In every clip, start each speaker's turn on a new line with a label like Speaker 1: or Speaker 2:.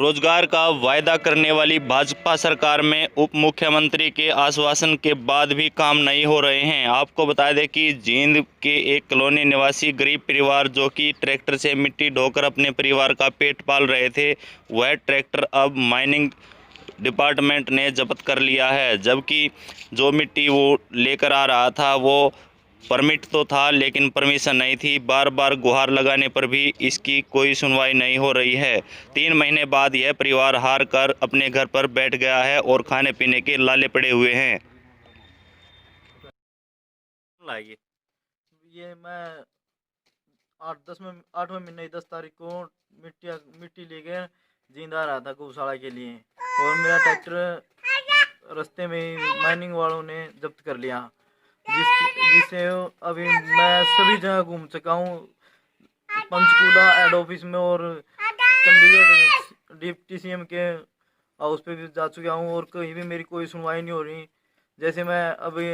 Speaker 1: रोजगार का वायदा करने वाली भाजपा सरकार में उप मुख्यमंत्री के आश्वासन के बाद भी काम नहीं हो रहे हैं। आपको बता दें कि जींद के एक कॉलोनी निवासी गरीब परिवार जो कि ट्रैक्टर से मिट्टी ढोकर अपने परिवार का पेट पाल रहे थे, वह ट्रैक्टर अब माइनिंग डिपार्टमेंट ने जब्त कर लिया है। जबकि जो मिट्टी वो लेकर आ रहा था वो परमिट तो था लेकिन परमिशन नहीं थी। बार बार गुहार लगाने पर भी इसकी कोई सुनवाई नहीं हो रही है। 3 महीने बाद यह परिवार हार कर अपने घर पर बैठ गया है और खाने पीने के लाले पड़े हुए हैं। लाइए
Speaker 2: ये मैं 8वें महीने 10 तारीख को मिट्टी लेके जिंदा रहा था गौशाला के लिए, और मेरा ट्रैक्टर रास्ते में माइनिंग वालों ने जब्त कर लिया, जिससे अभी मैं सभी जगह घूम चुका हूँ, पंचकूला हेड ऑफिस में और चंडीगढ़ डिप्टी सीएम के हाउस पे भी जा चुका हूँ, और कहीं भी मेरी कोई सुनवाई नहीं हो रही। जैसे मैं अभी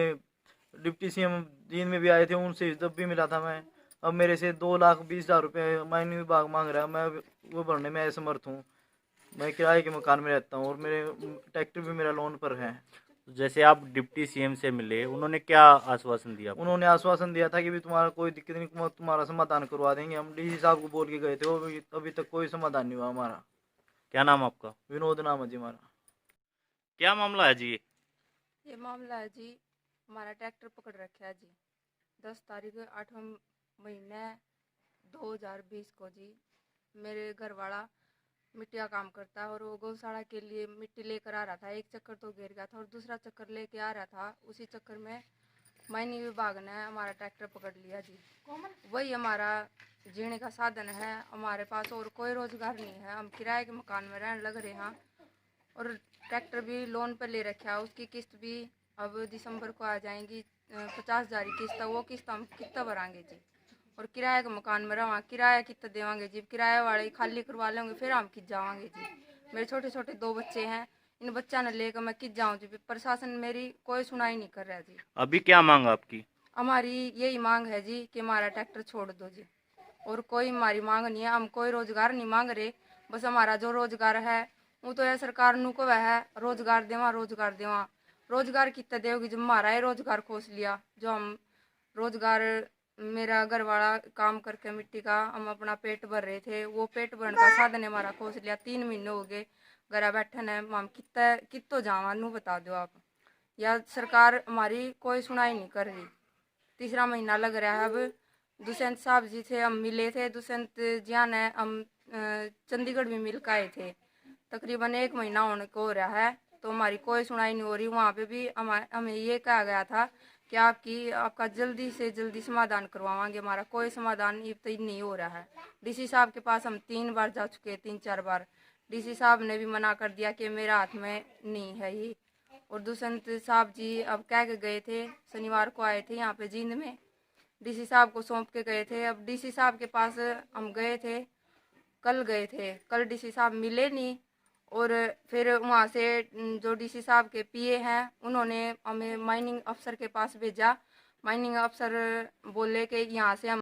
Speaker 2: डिप्टी सीएम जींद में भी आए थे, उनसे जब भी मिला था मैं, अब मेरे से 2,20,000 रुपये माइनिंग विभाग मांग रहा है। मैं वो भरने में असमर्थ हूँ। मैं किराए के मकान में रहता हूँ और मेरे ट्रैक्टर भी मेरा लोन पर है।
Speaker 1: जैसे आप डिप्टी सीएम से मिले, उन्होंने क्या आश्वासन दिया आपको?
Speaker 2: उन्होंने आश्वासन दिया था कि भी तुम्हारा कोई दिक्कत नहीं, तुम्हारा समाधान करवा देंगे। हम डीसी साहब को बोल के गए थे, वो अभी तक कोई समाधान नहीं हुआ हमारा।
Speaker 1: क्या नाम आपका?
Speaker 2: विनोद नाम है जी हमारा।
Speaker 1: क्या मामला है जी?
Speaker 3: ये मामला है जी, हमारा ट्रैक्टर पकड़ रखा है जी 10 तारीख 8वां महीने 2020 को जी। मेरे घर वाला मिट्टी का काम करता है और वो गौशाला के लिए मिट्टी लेकर आ रहा था। एक चक्कर तो गिर गया था और दूसरा चक्कर लेके आ रहा था। उसी चक्कर में माइनिंग विभाग ने हमारा ट्रैक्टर पकड़ लिया जी। वही हमारा जीने का साधन है, हमारे पास और कोई रोजगार नहीं है। हम किराए के मकान में रहने लग रहे हैं और ट्रैक्टर भी लोन पर ले रखा है। उसकी किस्त भी अब दिसंबर को आ जाएंगी, 50,000 की किस्त है। वो किस्त हम कितना भरांगे जी? और किराए के मकान में रहा, किराया कितना देवांगे जी? किराए वाले खाली करवा लेंगे, फिर हम किस जावांगे जी? मेरे छोटे छोटे 2 बच्चे हैं, इन बच्चा ने लेकर मैं किस जाऊँ जी? प्रशासन मेरी कोई सुनाई नहीं कर रहा जी।
Speaker 1: अभी क्या मांग आपकी?
Speaker 3: हमारी यही मांग है जी कि हमारा ट्रैक्टर छोड़ दो जी, और कोई हमारी मांग नहीं है। हम कोई रोजगार नहीं मांग रहे, बस हमारा जो रोजगार है वो तो है सरकार नू को वह है रोजगार देवा, रोजगार देवा। रोजगार कितना देगी जब हमारा ही रोजगार खोस लिया। जो हम रोजगार, मेरा घर वाला काम करके मिट्टी का हम अपना पेट भर रहे थे, वो पेट भरने का साधन हमारा खोस लिया। 3 महीने हो गए घर बैठन है। हम कितो जावा नू बता दो आप, या सरकार हमारी कोई सुनाई नहीं कर रही। तीसरा महीना लग रहा है। अब दुष्यंत साहब जी से हम मिले थे, दुष्यंत जिया ने हम चंडीगढ़ भी मिल के आए थे। तकरीबन 1 महीना होने को हो रहा है, तो हमारी कोई सुनाई नहीं हो रही। वहाँ पे भी हमें ये कहा गया था कि आपका जल्दी से जल्दी समाधान करवाएंगे। हमारा कोई समाधान नहीं हो रहा है। डीसी साहब के पास हम 3 बार जा चुके हैं, 3-4 बार। डीसी साहब ने भी मना कर दिया कि मेरा हाथ में नहीं है ये। और दुष्यंत साहब जी अब कह के गए थे, शनिवार को आए थे यहाँ पे जींद में, डीसी साहब को सौंप के गए थे। अब डीसी साहब के पास हम गए थे, कल गए थे, कल डीसी साहब मिले नहीं। और फिर वहाँ से जो डीसी साहब के पीए हैं उन्होंने हमें माइनिंग अफसर के पास भेजा। माइनिंग अफसर बोले कि यहाँ से हम